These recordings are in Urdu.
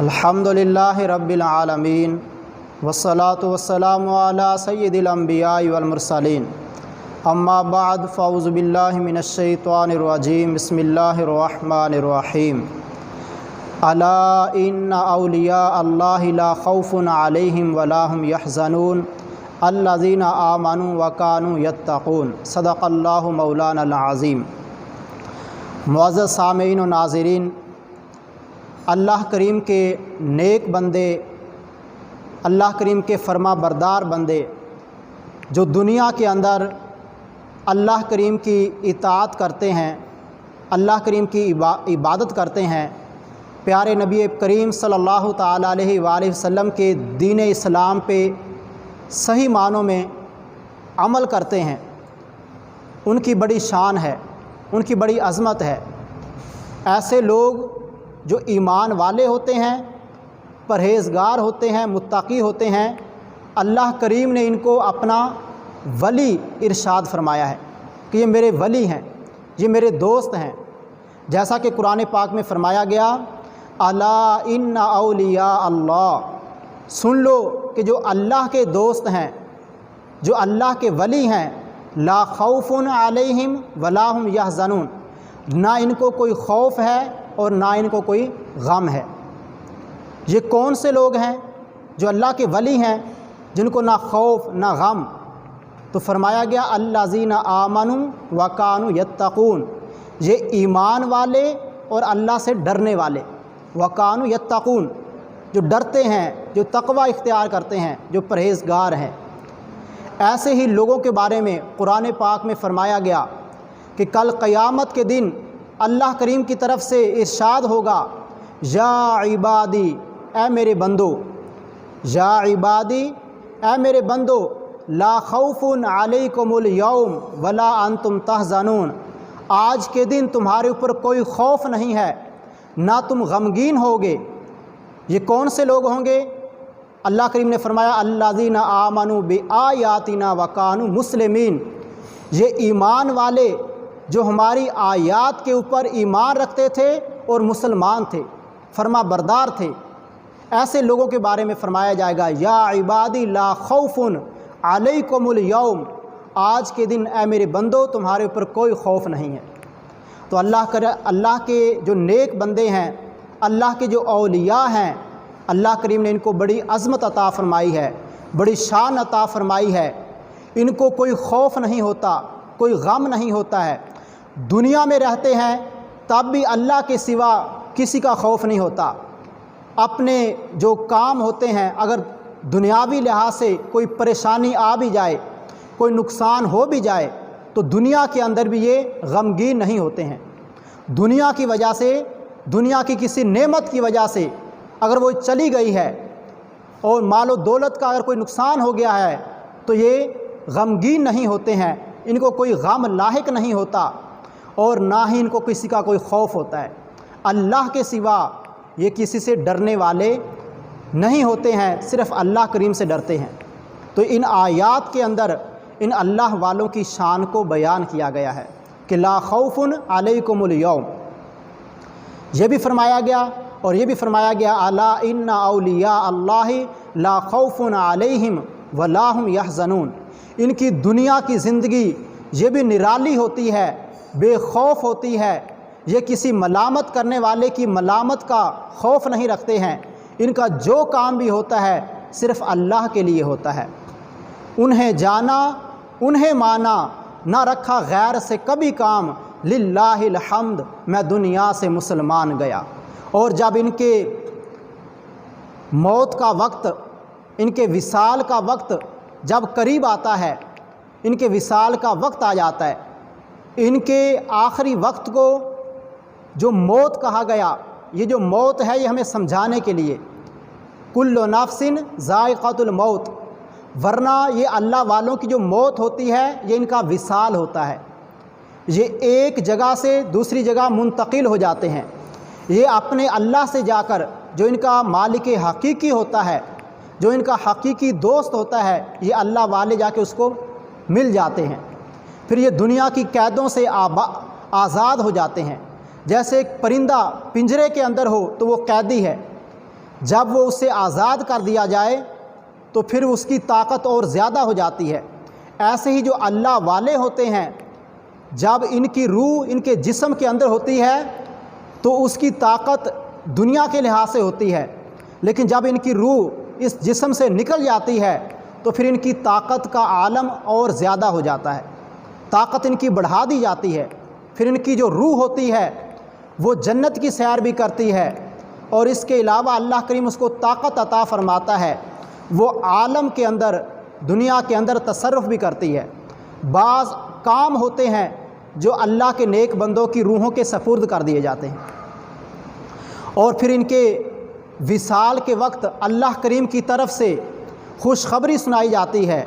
الحمدللہ رب العالمین والصلاة والسلام علی سید الانبیاء والمرسلین اما بعد فاعوذ باللہ من الشیطان الرجیم بسم اللہ الرحمن الرحیم الا ان اولیاء اللہ لا خوف علیہم ولا هم یحزنون الذین آمنوا وکانوا یتقون صدق اللہ مولانا العظیم۔ معزز سامعین و ناظرین، اللہ کریم کے نیک بندے، اللہ کریم کے فرما بردار بندے جو دنیا کے اندر اللہ کریم کی اطاعت کرتے ہیں، اللہ کریم کی عبادت کرتے ہیں، پیارے نبی کریم صلی اللہ تعالیٰ علیہ وآلہ وسلم کے دین اسلام پہ صحیح معنوں میں عمل کرتے ہیں، ان کی بڑی شان ہے، ان کی بڑی عظمت ہے۔ ایسے لوگ جو ایمان والے ہوتے ہیں، پرہیزگار ہوتے ہیں، متقی ہوتے ہیں، اللہ کریم نے ان کو اپنا ولی ارشاد فرمایا ہے کہ یہ میرے ولی ہیں، یہ میرے دوست ہیں۔ جیسا کہ قرآن پاک میں فرمایا گیا، الا ان اولیاء اللہ، سن لو کہ جو اللہ کے دوست ہیں، جو اللہ کے ولی ہیں، لا خوف علیہم ولا هم یحزنون، نہ ان کو کوئی خوف ہے اور نہ ان کو کوئی غم ہے۔ یہ کون سے لوگ ہیں جو اللہ کے ولی ہیں، جن کو نہ خوف نہ غم؟ تو فرمایا گیا الذین آمنوا وکانوا یتقون، یہ ایمان والے اور اللہ سے ڈرنے والے، وکانوا یتقون، جو ڈرتے ہیں، جو تقوی اختیار کرتے ہیں، جو پرہیزگار ہیں۔ ایسے ہی لوگوں کے بارے میں قرآن پاک میں فرمایا گیا کہ کل قیامت کے دن اللہ کریم کی طرف سے ارشاد ہوگا، یا عبادی، اے میرے بندو، یا عبادی، اے میرے بندو، لا خوف علیکم اليوم ولا انتم تحزنون، آج کے دن تمہارے اوپر کوئی خوف نہیں ہے، نہ تم غمگین ہوگے۔ یہ کون سے لوگ ہوں گے؟ اللہ کریم نے فرمایا الذین آمنوا بآیاتنا وکانوا مسلمین، یہ ایمان والے جو ہماری آیات کے اوپر ایمان رکھتے تھے اور مسلمان تھے، فرما بردار تھے۔ ایسے لوگوں کے بارے میں فرمایا جائے گا، یا عبادی لا خوف علیکم اليوم، آج کے دن اے میرے بندو تمہارے اوپر کوئی خوف نہیں ہے۔ تو اللہ کے جو نیک بندے ہیں، اللہ کے جو اولیاء ہیں، اللہ کریم نے ان کو بڑی عظمت عطا فرمائی ہے، بڑی شان عطا فرمائی ہے۔ ان کو کوئی خوف نہیں ہوتا، کوئی غم نہیں ہوتا ہے۔ دنیا میں رہتے ہیں تب بھی اللہ کے سوا کسی کا خوف نہیں ہوتا۔ اپنے جو کام ہوتے ہیں، اگر دنیاوی لحاظ سے کوئی پریشانی آ بھی جائے، کوئی نقصان ہو بھی جائے، تو دنیا کے اندر بھی یہ غمگین نہیں ہوتے ہیں۔ دنیا کی وجہ سے، دنیا کی کسی نعمت کی وجہ سے اگر وہ چلی گئی ہے اور مال و دولت کا اگر کوئی نقصان ہو گیا ہے تو یہ غمگین نہیں ہوتے ہیں، ان کو کوئی غم لاحق نہیں ہوتا اور نہ ہی ان کو کسی کا کوئی خوف ہوتا ہے۔ اللہ کے سوا یہ کسی سے ڈرنے والے نہیں ہوتے ہیں، صرف اللہ کریم سے ڈرتے ہیں۔ تو ان آیات کے اندر ان اللہ والوں کی شان کو بیان کیا گیا ہے کہ لا خوف علیکم اليوم، یہ بھی فرمایا گیا اور یہ بھی فرمایا گیا الا ان اولیاء اللہ لا خوف علیہم ولا هم یحزنون، ان کی دنیا کی زندگی یہ بھی نرالی ہوتی ہے، بے خوف ہوتی ہے، یہ کسی ملامت کرنے والے کی ملامت کا خوف نہیں رکھتے ہیں۔ ان کا جو کام بھی ہوتا ہے صرف اللہ کے لیے ہوتا ہے۔ انہیں جانا، انہیں مانا، نہ رکھا غیر سے کبھی کام، للہ الحمد، میں دنیا سے مسلمان گیا۔ اور جب ان کے موت کا وقت، ان کے وصال کا وقت جب قریب آتا ہے، ان کے وصال کا وقت آ جاتا ہے، ان کے آخری وقت کو جو موت کہا گیا، یہ جو موت ہے یہ ہمیں سمجھانے کے لیے، کل نفس ذائقۃ الموت، ورنہ یہ اللہ والوں کی جو موت ہوتی ہے یہ ان کا وصال ہوتا ہے، یہ ایک جگہ سے دوسری جگہ منتقل ہو جاتے ہیں، یہ اپنے اللہ سے جا کر، جو ان کا مالک حقیقی ہوتا ہے، جو ان کا حقیقی دوست ہوتا ہے، یہ اللہ والے جا کے اس کو مل جاتے ہیں۔ پھر یہ دنیا کی قیدوں سے آزاد ہو جاتے ہیں۔ جیسے ایک پرندہ پنجرے کے اندر ہو تو وہ قیدی ہے، جب وہ اسے آزاد کر دیا جائے تو پھر اس کی طاقت اور زیادہ ہو جاتی ہے۔ ایسے ہی جو اللہ والے ہوتے ہیں، جب ان کی روح ان کے جسم کے اندر ہوتی ہے تو اس کی طاقت دنیا کے لحاظ سے ہوتی ہے، لیکن جب ان کی روح اس جسم سے نکل جاتی ہے تو پھر ان کی طاقت کا عالم اور زیادہ ہو جاتا ہے، طاقت ان کی بڑھا دی جاتی ہے۔ پھر ان کی جو روح ہوتی ہے وہ جنت کی سیر بھی کرتی ہے، اور اس کے علاوہ اللہ کریم اس کو طاقت عطا فرماتا ہے، وہ عالم کے اندر دنیا کے اندر تصرف بھی کرتی ہے۔ بعض کام ہوتے ہیں جو اللہ کے نیک بندوں کی روحوں کے سپرد کر دیے جاتے ہیں، اور پھر ان کے وصال کے وقت اللہ کریم کی طرف سے خوشخبری سنائی جاتی ہے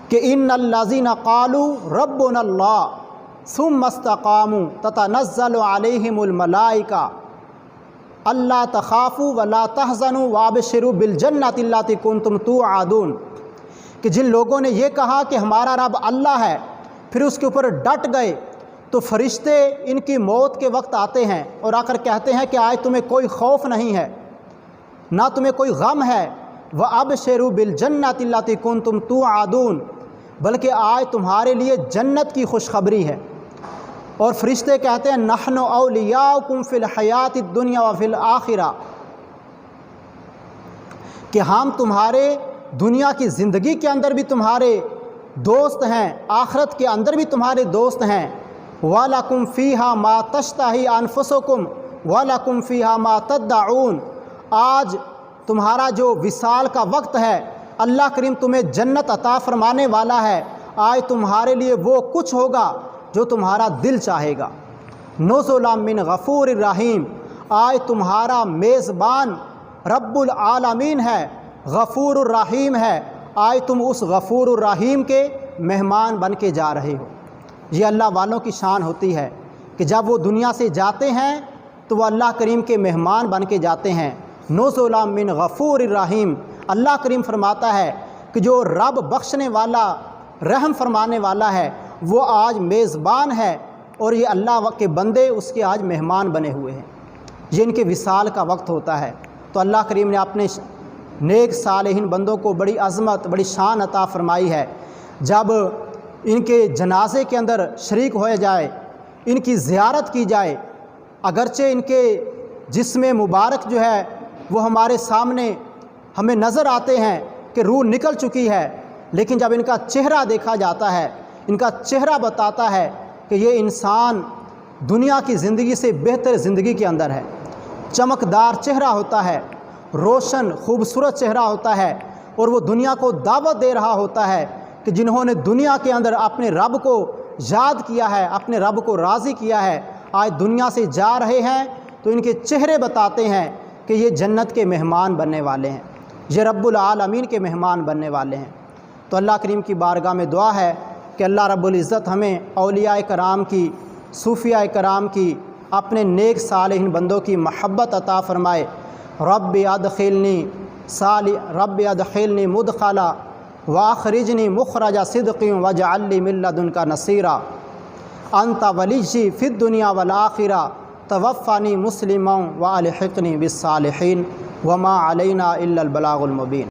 کہ ان الذین قالوا ربنا اللہ ثم استقاموا تتنزل علیہم الملائکہ اللہ تخافوا ولا تحزنوا وابشروا بالجنۃ اللاتی کنتم توعدون، کہ جن لوگوں نے یہ کہا کہ ہمارا رب اللہ ہے، پھر اس کے اوپر ڈٹ گئے، تو فرشتے ان کی موت کے وقت آتے ہیں اور آ کر کہتے ہیں کہ آج تمہیں کوئی خوف نہیں ہے، نہ تمہیں کوئی غم ہے، وابشروا بالجنۃ اللاتی کنتم توعدون، بلکہ آج تمہارے لیے جنت کی خوشخبری ہے۔ اور فرشتے کہتے ہیں نحن اولیاؤکم فی الحیات الدنیا وفی الآخرہ، کہ ہم تمہارے دنیا کی زندگی کے اندر بھی تمہارے دوست ہیں، آخرت کے اندر بھی تمہارے دوست ہیں۔ وَلَكُمْ فِيهَا مَا تَشْتَهِي أَنفُسُكُمْ وَلَكُمْ فِيهَا مَا تَدَّعُونَ، آج تمہارا جو وصال کا وقت ہے، اللہ کریم تمہیں جنت عطا فرمانے والا ہے، آج تمہارے لیے وہ کچھ ہوگا جو تمہارا دل چاہے گا۔ نُزُلًا مِّن غَفُورٍ رحیم، آج تمہارا میزبان رب العالمین ہے، غفور الرحیم ہے، آج تم اس غفور الرحیم کے مہمان بن کے جا رہے ہو۔ یہ اللہ والوں کی شان ہوتی ہے کہ جب وہ دنیا سے جاتے ہیں تو وہ اللہ کریم کے مہمان بن کے جاتے ہیں۔ نُزُلًا مِّن غَفُورٍ رحیم، اللہ کریم فرماتا ہے کہ جو رب بخشنے والا رحم فرمانے والا ہے وہ آج میزبان ہے، اور یہ اللہ کے بندے اس کے آج مہمان بنے ہوئے ہیں۔ یہ ان کے وصال کا وقت ہوتا ہے، تو اللہ کریم نے اپنے نیک صالحین بندوں کو بڑی عظمت بڑی شان عطا فرمائی ہے۔ جب ان کے جنازے کے اندر شریک ہوئے جائے، ان کی زیارت کی جائے، اگرچہ ان کے جسم مبارک جو ہے وہ ہمارے سامنے ہمیں نظر آتے ہیں کہ روح نکل چکی ہے، لیکن جب ان کا چہرہ دیکھا جاتا ہے، ان کا چہرہ بتاتا ہے کہ یہ انسان دنیا کی زندگی سے بہتر زندگی کے اندر ہے۔ چمکدار چہرہ ہوتا ہے، روشن خوبصورت چہرہ ہوتا ہے، اور وہ دنیا کو دعوت دے رہا ہوتا ہے کہ جنہوں نے دنیا کے اندر اپنے رب کو یاد کیا ہے، اپنے رب کو راضی کیا ہے، آج دنیا سے جا رہے ہیں تو ان کے چہرے بتاتے ہیں کہ یہ جنت کے مہمان بننے والے ہیں، یہ رب العالمین کے مہمان بننے والے ہیں۔ تو اللہ کریم کی بارگاہ میں دعا ہے کہ اللہ رب العزت ہمیں اولیاء کرام کی، صوفیاء کرام کی، اپنے نیک صالحین بندوں کی محبت عطا فرمائے۔ رب ادخلنی مدخلا واخرجنی مخرج صدق واجعل لی من لدنک نصیرا، انت ولی فی الدنیا والآخرہ، توفنی مسلما والحقنی بالصالحین، وما علینا الا البلاغ المبین۔